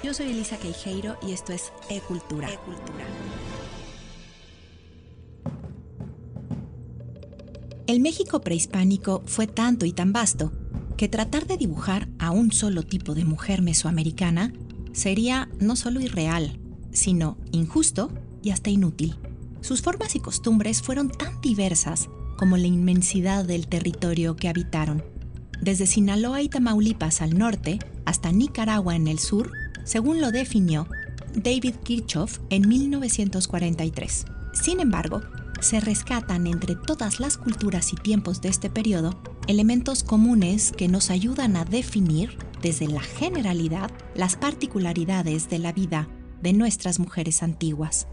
Yo soy Elisa Queijeiro y esto es E-Cultura. El México prehispánico fue tanto y tan vasto que tratar de dibujar a un solo tipo de mujer mesoamericana sería no solo irreal, sino injusto y hasta inútil. Sus formas y costumbres fueron tan diversas como la inmensidad del territorio que habitaron. Desde Sinaloa y Tamaulipas al norte hasta Nicaragua en el sur, según lo definió David Kirchhoff en 1943. Sin embargo, se rescatan entre todas las culturas y tiempos de este periodo elementos comunes que nos ayudan a definir, desde la generalidad, las particularidades de la vida de nuestras mujeres antiguas.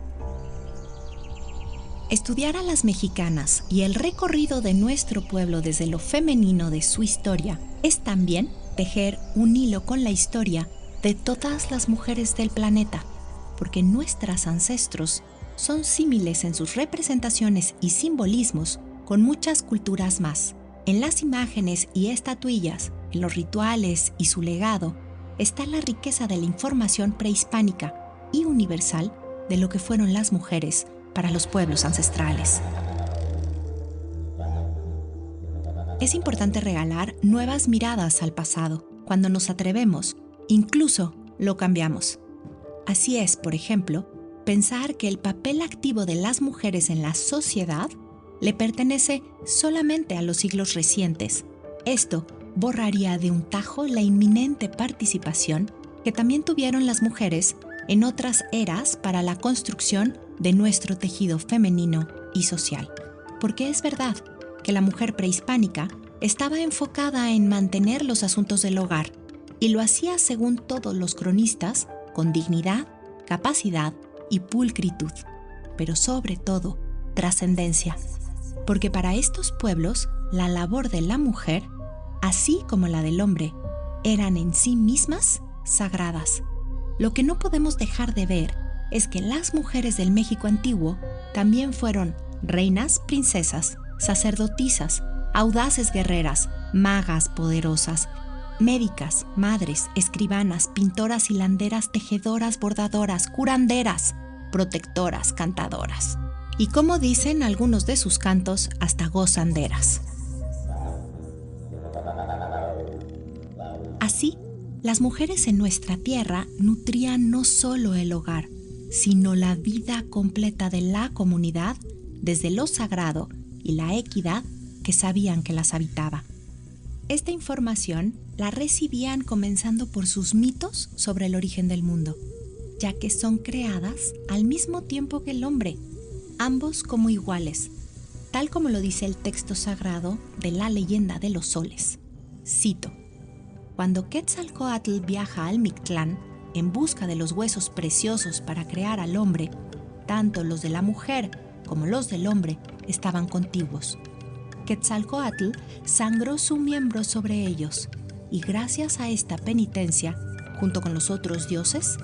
Estudiar a las mexicanas y el recorrido de nuestro pueblo desde lo femenino de su historia es también tejer un hilo con la historia de todas las mujeres del planeta, porque nuestras ancestros son símiles en sus representaciones y simbolismos con muchas culturas más. En las imágenes y estatuillas, en los rituales y su legado, está la riqueza de la información prehispánica y universal de lo que fueron las mujeres para los pueblos ancestrales. Es importante regalar nuevas miradas al pasado. Cuando nos atrevemos, incluso lo cambiamos. Así es, por ejemplo, pensar que el papel activo de las mujeres en la sociedad le pertenece solamente a los siglos recientes. Esto borraría de un tajo la inminente participación que también tuvieron las mujeres en otras eras para la construcción de nuestro tejido femenino y social. Porque es verdad que la mujer prehispánica estaba enfocada en mantener los asuntos del hogar y lo hacía, según todos los cronistas, con dignidad, capacidad y pulcritud, pero sobre todo trascendencia, porque para estos pueblos la labor de la mujer, así como la del hombre, eran en sí mismas sagradas. Lo que no podemos dejar de ver es que las mujeres del México antiguo también fueron reinas, princesas, sacerdotisas, audaces guerreras, magas poderosas, médicas, madres, escribanas, pintoras, hilanderas, tejedoras, bordadoras, curanderas, protectoras, cantadoras. Y como dicen algunos de sus cantos, hasta gozanderas. Así, las mujeres en nuestra tierra nutrían no solo el hogar, sino la vida completa de la comunidad desde lo sagrado y la equidad que sabían que las habitaba. Esta información la recibían comenzando por sus mitos sobre el origen del mundo, ya que son creadas al mismo tiempo que el hombre, ambos como iguales, tal como lo dice el texto sagrado de la leyenda de los soles. Cito: cuando Quetzalcóatl viaja al Mictlán en busca de los huesos preciosos para crear al hombre, tanto los de la mujer como los del hombre estaban contiguos. Quetzalcóatl sangró su miembro sobre ellos, y gracias a esta penitencia, junto con los otros dioses,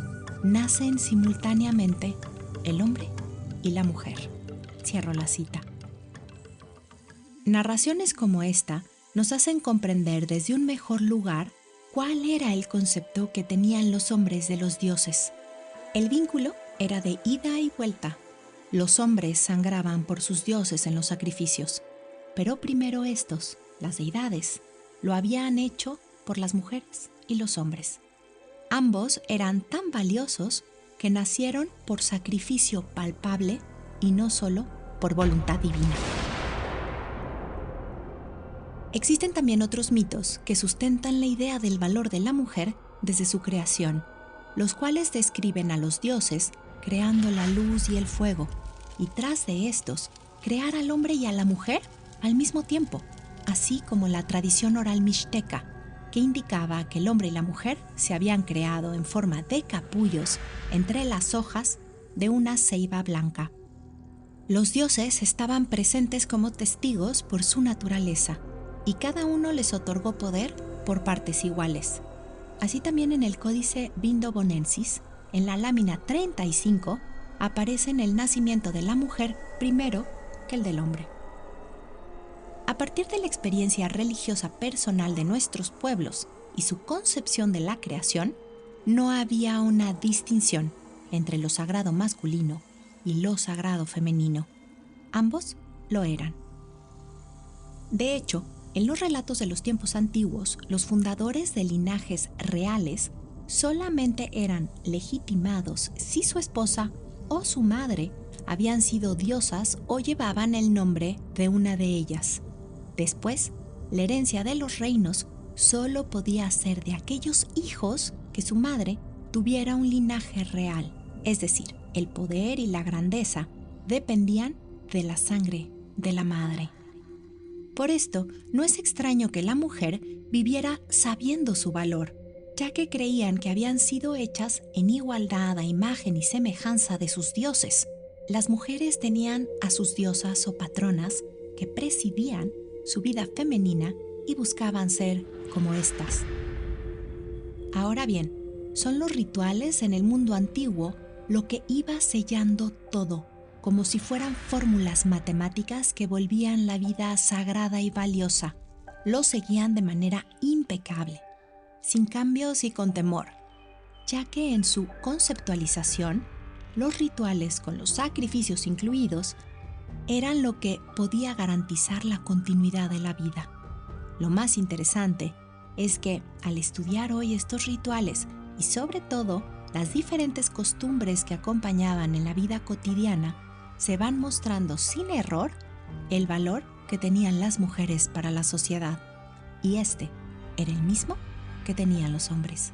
nacen simultáneamente el hombre y la mujer. Cierro la cita. Narraciones como esta nos hacen comprender desde un mejor lugar cuál era el concepto que tenían los hombres de los dioses. El vínculo era de ida y vuelta. Los hombres sangraban por sus dioses en los sacrificios, pero primero estos, las deidades, lo habían hecho por las mujeres y los hombres. Ambos eran tan valiosos que nacieron por sacrificio palpable y no solo por voluntad divina. Existen también otros mitos que sustentan la idea del valor de la mujer desde su creación, los cuales describen a los dioses creando la luz y el fuego, y tras de estos, crear al hombre y a la mujer al mismo tiempo, así como la tradición oral mixteca, que indicaba que el hombre y la mujer se habían creado en forma de capullos entre las hojas de una ceiba blanca. Los dioses estaban presentes como testigos por su naturaleza, y cada uno les otorgó poder por partes iguales. Así también en el Códice Vindobonensis, en la lámina 35, aparecen el nacimiento de la mujer primero que el del hombre. A partir de la experiencia religiosa personal de nuestros pueblos y su concepción de la creación, no había una distinción entre lo sagrado masculino y lo sagrado femenino. Ambos lo eran. De hecho, en los relatos de los tiempos antiguos, los fundadores de linajes reales solamente eran legitimados si su esposa o su madre habían sido diosas o llevaban el nombre de una de ellas. Después, la herencia de los reinos solo podía ser de aquellos hijos que su madre tuviera un linaje real, es decir, el poder y la grandeza dependían de la sangre de la madre. Por esto, no es extraño que la mujer viviera sabiendo su valor, ya que creían que habían sido hechas en igualdad a imagen y semejanza de sus dioses. Las mujeres tenían a sus diosas o patronas que presidían su vida femenina y buscaban ser como éstas. Ahora bien, son los rituales en el mundo antiguo lo que iba sellando todo, como si fueran fórmulas matemáticas que volvían la vida sagrada y valiosa. Lo seguían de manera impecable, sin cambios y con temor, ya que en su conceptualización, los rituales con los sacrificios incluidos eran lo que podía garantizar la continuidad de la vida. Lo más interesante es que al estudiar hoy estos rituales y sobre todo las diferentes costumbres que acompañaban en la vida cotidiana, se van mostrando sin error el valor que tenían las mujeres para la sociedad, y este era el mismo que tenían los hombres.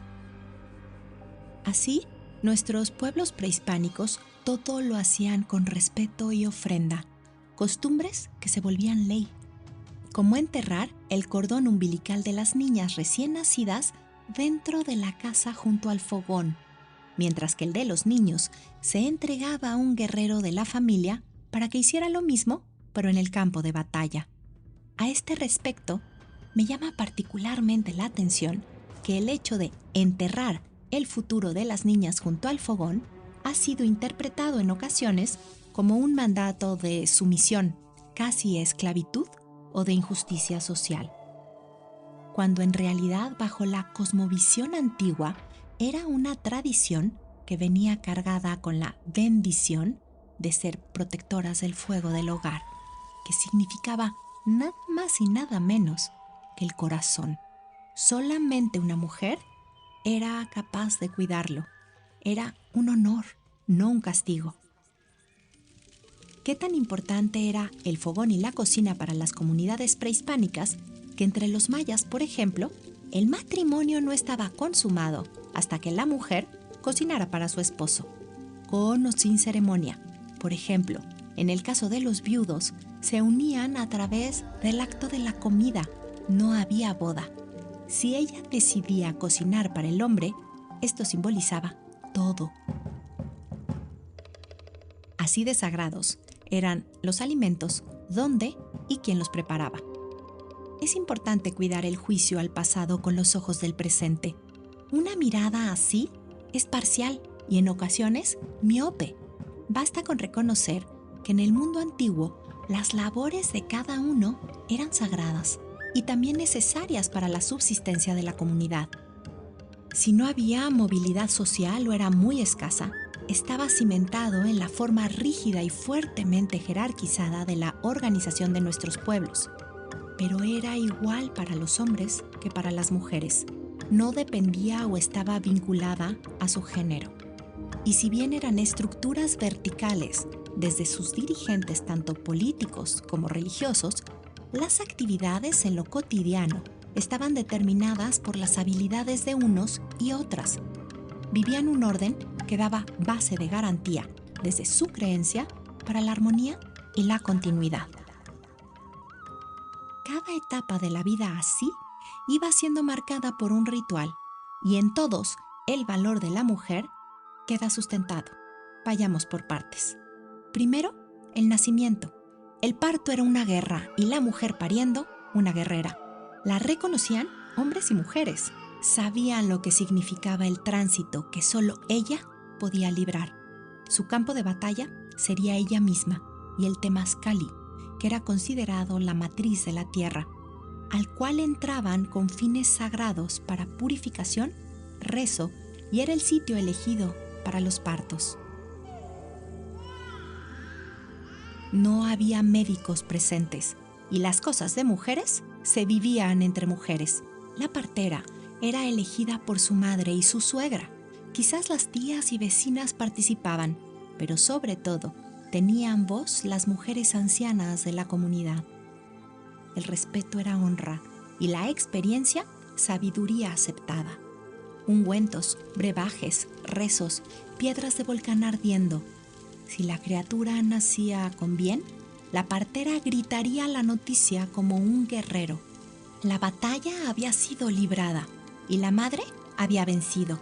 Así, nuestros pueblos prehispánicos todo lo hacían con respeto y ofrenda, costumbres que se volvían ley, como enterrar el cordón umbilical de las niñas recién nacidas dentro de la casa junto al fogón, mientras que el de los niños se entregaba a un guerrero de la familia para que hiciera lo mismo, pero en el campo de batalla. A este respecto, me llama particularmente la atención que el hecho de enterrar el futuro de las niñas junto al fogón ha sido interpretado en ocasiones como un mandato de sumisión, casi esclavitud o de injusticia social, cuando en realidad bajo la cosmovisión antigua era una tradición que venía cargada con la bendición de ser protectoras del fuego del hogar, que significaba nada más y nada menos que el corazón. Solamente una mujer era capaz de cuidarlo. Era un honor, no un castigo. ¿Qué tan importante era el fogón y la cocina para las comunidades prehispánicas que entre los mayas, por ejemplo, el matrimonio no estaba consumado hasta que la mujer cocinara para su esposo, con o sin ceremonia? Por ejemplo, en el caso de los viudos, se unían a través del acto de la comida. No había boda. Si ella decidía cocinar para el hombre, esto simbolizaba todo. Así de sagrados eran los alimentos, dónde y quién los preparaba. Es importante cuidar el juicio al pasado con los ojos del presente. Una mirada así es parcial y en ocasiones miope. Basta con reconocer que en el mundo antiguo las labores de cada uno eran sagradas y también necesarias para la subsistencia de la comunidad. Si no había movilidad social o era muy escasa, estaba cimentado en la forma rígida y fuertemente jerarquizada de la organización de nuestros pueblos. Pero era igual para los hombres que para las mujeres. No dependía o estaba vinculada a su género. Y si bien eran estructuras verticales desde sus dirigentes tanto políticos como religiosos, las actividades en lo cotidiano estaban determinadas por las habilidades de unos y otras. Vivían un orden que daba base de garantía desde su creencia para la armonía y la continuidad. Cada etapa de la vida así iba siendo marcada por un ritual y en todos el valor de la mujer queda sustentado. Vayamos por partes. Primero, el nacimiento. El parto era una guerra y la mujer pariendo, una guerrera. La reconocían hombres y mujeres. Sabían lo que significaba el tránsito que solo ella podía librar. Su campo de batalla sería ella misma y el temazcali, que era considerado la matriz de la tierra, al cual entraban con fines sagrados para purificación, rezo y era el sitio elegido para los partos. No había médicos presentes y las cosas de mujeres se vivían entre mujeres. La partera era elegida por su madre y su suegra. Quizás las tías y vecinas participaban, pero sobre todo tenían voz las mujeres ancianas de la comunidad. El respeto era honra y la experiencia, sabiduría aceptada. Ungüentos, brebajes, rezos, piedras de volcán ardiendo. Si la criatura nacía con bien, la partera gritaría la noticia como un guerrero. La batalla había sido librada y la madre había vencido.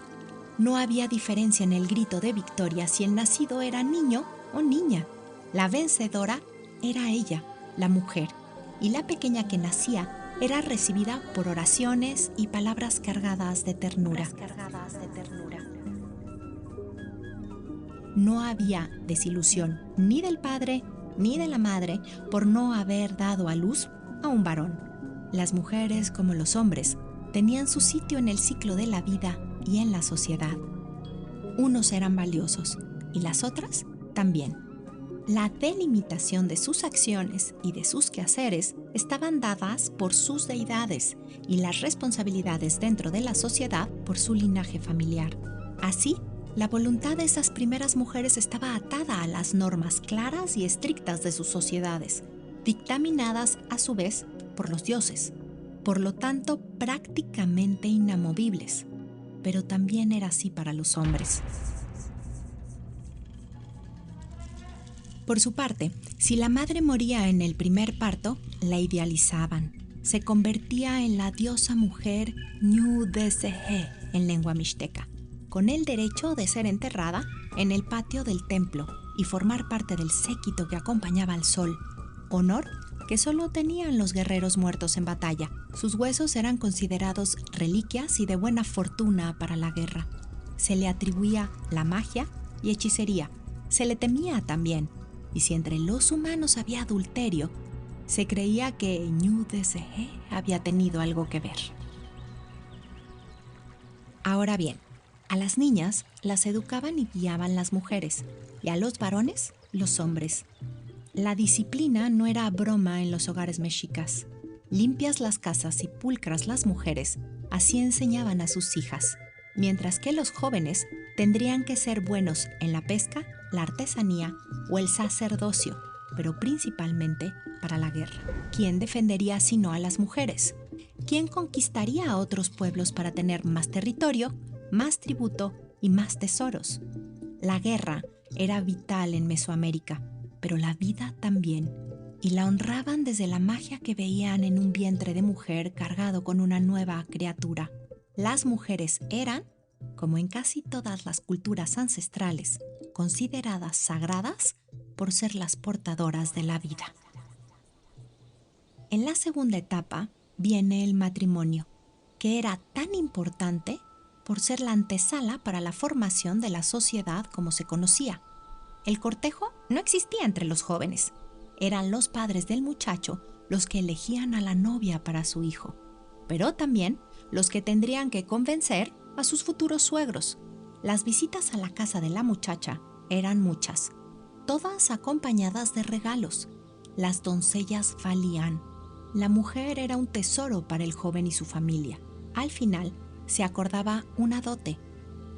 No había diferencia en el grito de victoria si el nacido era niño o niña. La vencedora era ella, la mujer, y la pequeña que nacía era recibida por oraciones y palabras cargadas de ternura. No había desilusión ni del padre ni de la madre por no haber dado a luz a un varón. Las mujeres, como los hombres, tenían su sitio en el ciclo de la vida y en la sociedad. Unos eran valiosos y las otras también. La delimitación de sus acciones y de sus quehaceres estaban dadas por sus deidades y las responsabilidades dentro de la sociedad por su linaje familiar. Así, la voluntad de esas primeras mujeres estaba atada a las normas claras y estrictas de sus sociedades, dictaminadas a su vez por los dioses, por lo tanto prácticamente inamovibles. Pero también era así para los hombres. Por su parte, si la madre moría en el primer parto, la idealizaban. Se convertía en la diosa mujer Ñu-Dese-He en lengua mixteca, con el derecho de ser enterrada en el patio del templo y formar parte del séquito que acompañaba al sol, honor que solo tenían los guerreros muertos en batalla. Sus huesos eran considerados reliquias y de buena fortuna para la guerra. Se le atribuía la magia y hechicería. Se le temía también. Y si entre los humanos había adulterio, se creía que Ñu-Dese-He había tenido algo que ver. Ahora bien, a las niñas las educaban y guiaban las mujeres, y a los varones, los hombres. La disciplina no era broma en los hogares mexicas. Limpias las casas y pulcras las mujeres, así enseñaban a sus hijas, mientras que los jóvenes tendrían que ser buenos en la pesca, la artesanía o el sacerdocio, pero principalmente para la guerra. ¿Quién defendería sino a las mujeres? ¿Quién conquistaría a otros pueblos para tener más territorio, más tributo y más tesoros? La guerra era vital en Mesoamérica, pero la vida también, y la honraban desde la magia que veían en un vientre de mujer cargado con una nueva criatura. Las mujeres eran, como en casi todas las culturas ancestrales, consideradas sagradas por ser las portadoras de la vida. En la segunda etapa viene el matrimonio, que era tan importante por ser la antesala para la formación de la sociedad como se conocía. El cortejo no existía entre los jóvenes. Eran los padres del muchacho los que elegían a la novia para su hijo, pero también los que tendrían que convencer a sus futuros suegros. Las visitas a la casa de la muchacha eran muchas, todas acompañadas de regalos. Las doncellas valían. La mujer era un tesoro para el joven y su familia. Al final, se acordaba una dote.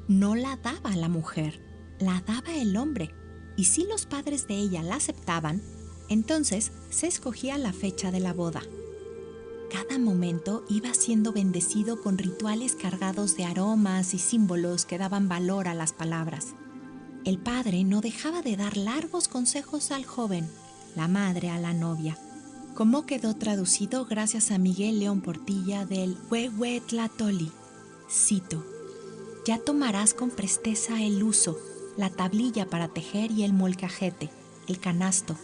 No la daba la mujer, la daba el hombre. Y si los padres de ella la aceptaban, entonces se escogía la fecha de la boda. Cada momento iba siendo bendecido con rituales cargados de aromas y símbolos que daban valor a las palabras. El padre no dejaba de dar largos consejos al joven, la madre a la novia. Como quedó traducido gracias a Miguel León Portilla del Huehuetlatoli. Cito: ya tomarás con presteza el uso, la tablilla para tejer y el molcajete, el canasto.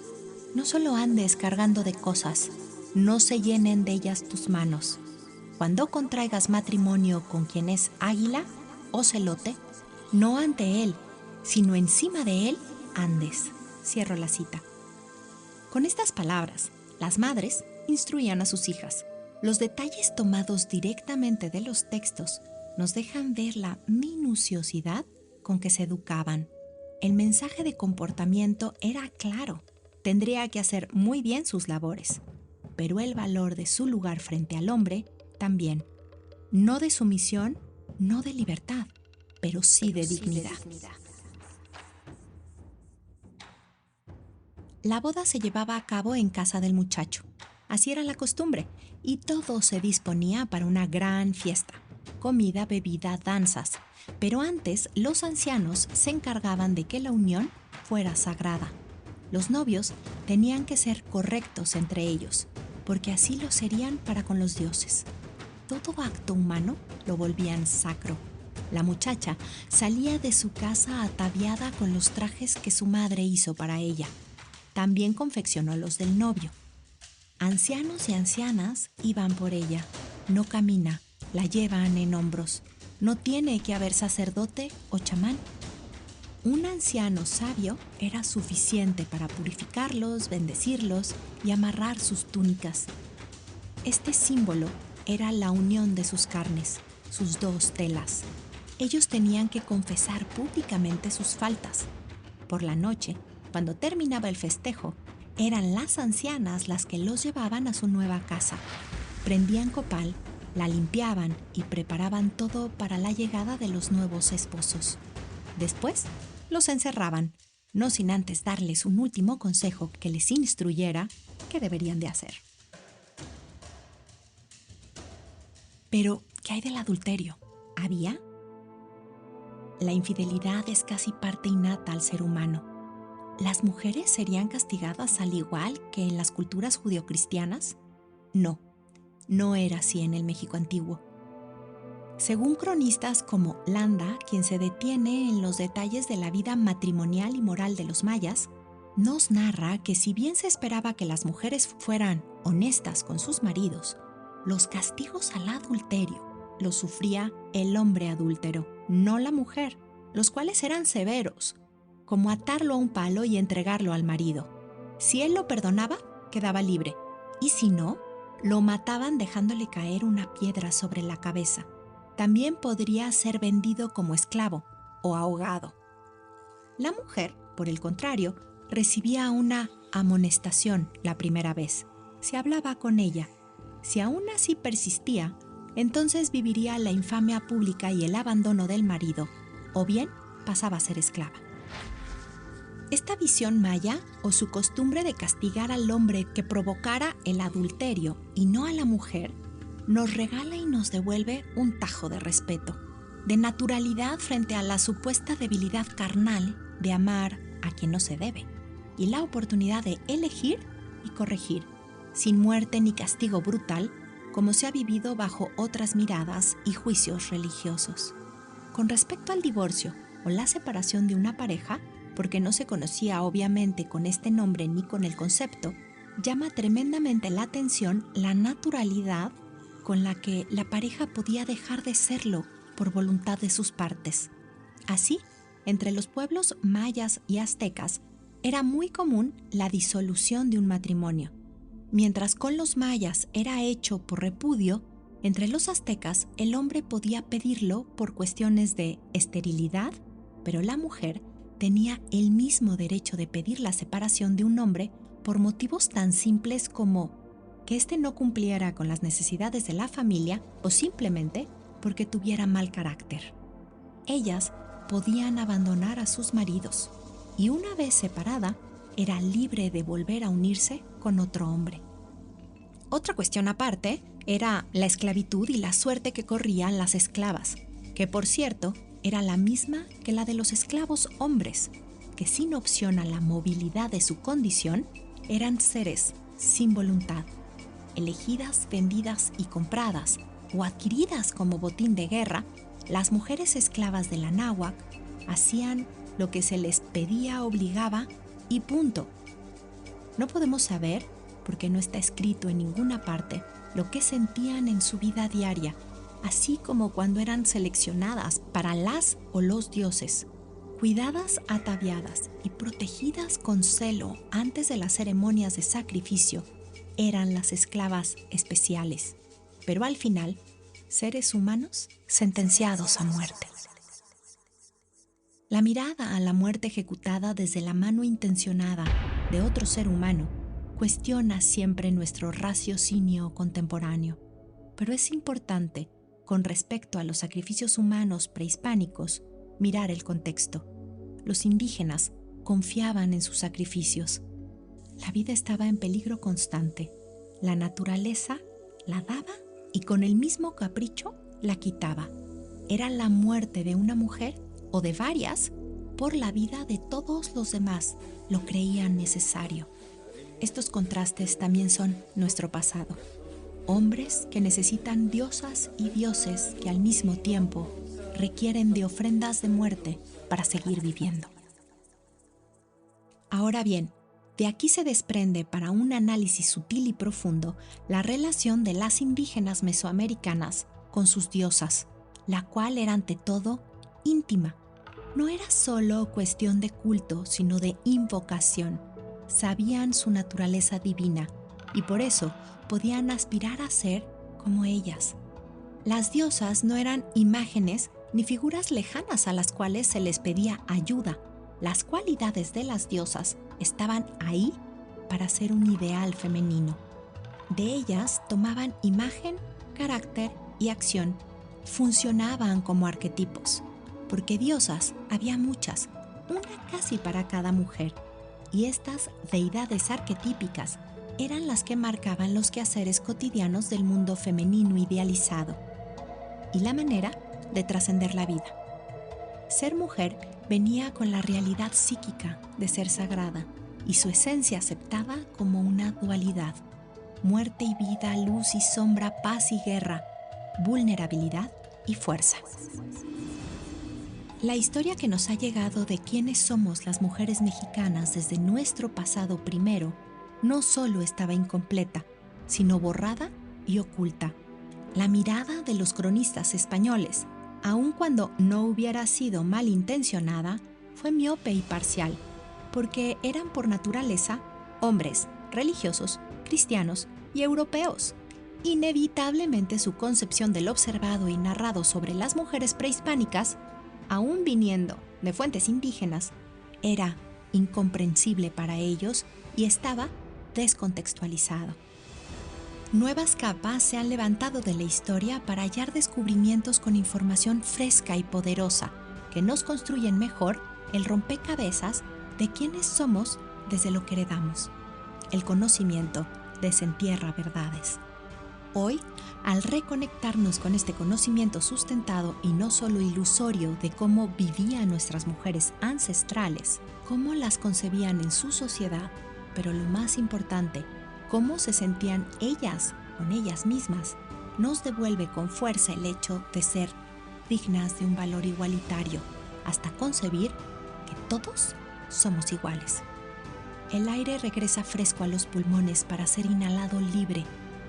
No solo andes cargando de cosas, no se llenen de ellas tus manos. Cuando contraigas matrimonio con quien es águila o celote, no ante él, sino encima de él andes. Cierro la cita. Con estas palabras, las madres instruían a sus hijas. Los detalles tomados directamente de los textos nos dejan ver la minuciosidad con que se educaban. El mensaje de comportamiento era claro. Tendría que hacer muy bien sus labores, pero el valor de su lugar frente al hombre también. No de sumisión, no de libertad, pero sí de dignidad. La boda se llevaba a cabo en casa del muchacho. Así era la costumbre, y todo se disponía para una gran fiesta. Comida, bebida, danzas. Pero antes, los ancianos se encargaban de que la unión fuera sagrada. Los novios tenían que ser correctos entre ellos, porque así lo serían para con los dioses. Todo acto humano lo volvían sacro. La muchacha salía de su casa ataviada con los trajes que su madre hizo para ella. También confeccionó los del novio. Ancianos y ancianas iban por ella. No camina, la llevan en hombros. No tiene que haber sacerdote o chamán. Un anciano sabio era suficiente para purificarlos, bendecirlos y amarrar sus túnicas. Este símbolo era la unión de sus carnes, sus dos telas. Ellos tenían que confesar públicamente sus faltas. Por la noche, cuando terminaba el festejo, eran las ancianas las que los llevaban a su nueva casa. Prendían copal, la limpiaban y preparaban todo para la llegada de los nuevos esposos. Después, los encerraban, no sin antes darles un último consejo que les instruyera qué deberían de hacer. Pero, ¿qué hay del adulterio? ¿Había? La infidelidad es casi parte innata al ser humano. ¿Las mujeres serían castigadas al igual que en las culturas judeocristianas? No, no era así en el México antiguo. Según cronistas como Landa, quien se detiene en los detalles de la vida matrimonial y moral de los mayas, nos narra que si bien se esperaba que las mujeres fueran honestas con sus maridos, los castigos al adulterio los sufría el hombre adúltero, no la mujer, los cuales eran severos, como atarlo a un palo y entregarlo al marido. Si él lo perdonaba, quedaba libre, y si no, lo mataban dejándole caer una piedra sobre la cabeza. También podría ser vendido como esclavo o ahogado. La mujer, por el contrario, recibía una amonestación la primera vez. Se hablaba con ella. Si aún así persistía, entonces viviría la infamia pública y el abandono del marido, o bien pasaba a ser esclava. Esta visión maya, o su costumbre de castigar al hombre que provocara el adulterio y no a la mujer, nos regala y nos devuelve un tajo de respeto, de naturalidad frente a la supuesta debilidad carnal de amar a quien no se debe, y la oportunidad de elegir y corregir, sin muerte ni castigo brutal, como se ha vivido bajo otras miradas y juicios religiosos. Con respecto al divorcio o la separación de una pareja, porque no se conocía obviamente con este nombre ni con el concepto, llama tremendamente la atención la naturalidad con la que la pareja podía dejar de serlo por voluntad de sus partes. Así, entre los pueblos mayas y aztecas, era muy común la disolución de un matrimonio. Mientras con los mayas era hecho por repudio, entre los aztecas el hombre podía pedirlo por cuestiones de esterilidad, pero la mujer tenía el mismo derecho de pedir la separación de un hombre por motivos tan simples como que éste no cumpliera con las necesidades de la familia o simplemente porque tuviera mal carácter. Ellas podían abandonar a sus maridos y una vez separada, era libre de volver a unirse con otro hombre. Otra cuestión aparte era la esclavitud y la suerte que corrían las esclavas, que por cierto era la misma que la de los esclavos hombres, que sin opción a la movilidad de su condición, eran seres sin voluntad, elegidas, vendidas y compradas o adquiridas como botín de guerra. Las mujeres esclavas de la náhuatl hacían lo que se les pedía, obligaba y punto. No podemos saber, porque no está escrito en ninguna parte, lo que sentían en su vida diaria, así como cuando eran seleccionadas para las o los dioses, cuidadas, ataviadas y protegidas con celo antes de las ceremonias de sacrificio, eran las esclavas especiales. Pero al final, seres humanos sentenciados a muerte. La mirada a la muerte ejecutada desde la mano intencionada de otro ser humano cuestiona siempre nuestro raciocinio contemporáneo, pero es importante, con respecto a los sacrificios humanos prehispánicos, mirar el contexto. Los indígenas confiaban en sus sacrificios. La vida estaba en peligro constante. La naturaleza la daba y con el mismo capricho la quitaba. Era la muerte de una mujer o de varias por la vida de todos los demás. Lo creían necesario. Estos contrastes también son nuestro pasado. Hombres que necesitan diosas y dioses que al mismo tiempo requieren de ofrendas de muerte para seguir viviendo. Ahora bien, de aquí se desprende para un análisis sutil y profundo la relación de las indígenas mesoamericanas con sus diosas, la cual era ante todo íntima. No era solo cuestión de culto, sino de invocación. Sabían su naturaleza divina y por eso podían aspirar a ser como ellas. Las diosas no eran imágenes ni figuras lejanas a las cuales se les pedía ayuda. Las cualidades de las diosas estaban ahí para ser un ideal femenino. De ellas tomaban imagen, carácter y acción. Funcionaban como arquetipos, porque diosas había muchas, una casi para cada mujer, y estas deidades arquetípicas eran las que marcaban los quehaceres cotidianos del mundo femenino idealizado y la manera de trascender la vida. Ser mujer venía con la realidad psíquica de ser sagrada y su esencia aceptada como una dualidad: muerte y vida, luz y sombra, paz y guerra, vulnerabilidad y fuerza. La historia que nos ha llegado de quiénes somos las mujeres mexicanas desde nuestro pasado primero no solo estaba incompleta, sino borrada y oculta. La mirada de los cronistas españoles, aun cuando no hubiera sido malintencionada, fue miope y parcial, porque eran por naturaleza hombres religiosos, cristianos y europeos. Inevitablemente su concepción del observado y narrado sobre las mujeres prehispánicas, aún viniendo de fuentes indígenas, era incomprensible para ellos y estaba descontextualizado. Nuevas capas se han levantado de la historia para hallar descubrimientos con información fresca y poderosa que nos construyen mejor el rompecabezas de quiénes somos desde lo que heredamos. El conocimiento desentierra verdades. Hoy, al reconectarnos con este conocimiento sustentado y no solo ilusorio de cómo vivían nuestras mujeres ancestrales, cómo las concebían en su sociedad, pero lo más importante, cómo se sentían ellas con ellas mismas, nos devuelve con fuerza el hecho de ser dignas de un valor igualitario, hasta concebir que todos somos iguales. El aire regresa fresco a los pulmones para ser inhalado libre.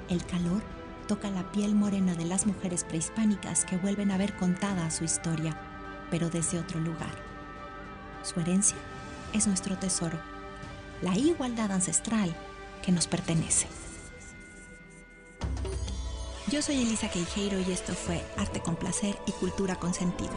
El calor toca la piel morena de las mujeres prehispánicas que vuelven a ver contada su historia, pero desde otro lugar. Su herencia es nuestro tesoro, la igualdad ancestral que nos pertenece. Yo soy Elisa Queijeiro y esto fue Arte con Placer y Cultura con Sentido.